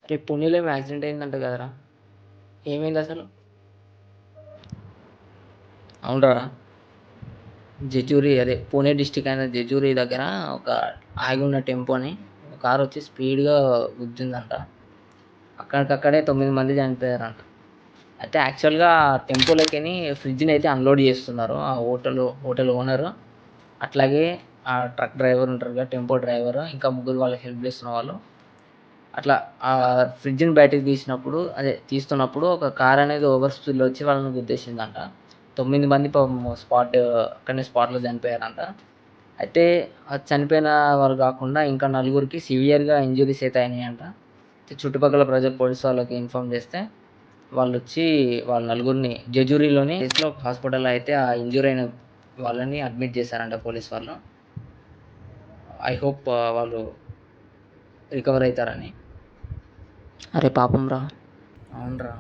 రేపు పుణెలో ఏమో యాక్సిడెంట్ అయిందంట కదరా? ఏమైంది అసలు? అవునరా. జెజూరి అదే పూణే డిస్టిక్ అయిన జెజూరి దగ్గర ఒక ఆగి ఉన్న టెంపోని ఒక కారు వచ్చి స్పీడ్గా గుద్దిందంట. అక్కడికక్కడే 9 మంది చనిపోయారంట. అయితే యాక్చువల్గా టెంపోలోకి ఫ్రిడ్జ్ని అయితే అన్లోడ్ చేస్తున్నారు ఆ హోటల్ ఓనరు, అట్లాగే ఆ ట్రక్ డ్రైవర్ ఉంటారు కదా, టెంపో డ్రైవర్, ఇంకా ముగ్గురు వాళ్ళకి హెల్ప్ చేస్తున్న వాళ్ళు. అట్లా ఆ ఫ్రిడ్జ్ని బయటకు తీస్తున్నప్పుడు ఒక కార్ అనేది ఓవర్ స్పీడ్లో వచ్చి వాళ్ళని గుద్దేసిందంట. 9 మంది పాపం అక్కడనే స్పాట్లో చనిపోయారంట. అయితే చనిపోయిన వాళ్ళు కాకుండా ఇంకా నలుగురికి సివియర్గా ఇంజురీస్ అయితే అయినాయంట. చుట్టుపక్కల ప్రజలు పోలీసు వాళ్ళకి ఇన్ఫామ్ చేస్తే వాళ్ళు వచ్చి వాళ్ళ నలుగురిని జెజూరిలోని ఒక హాస్పిటల్లో అయితే ఆ ఇంజూర్ అయిన వాళ్ళని అడ్మిట్ చేశారంట పోలీస్ వాళ్ళు. ఐ హోప్ వాళ్ళు రికవర్ అవుతారని. అరే పాపం రా. అవునరా.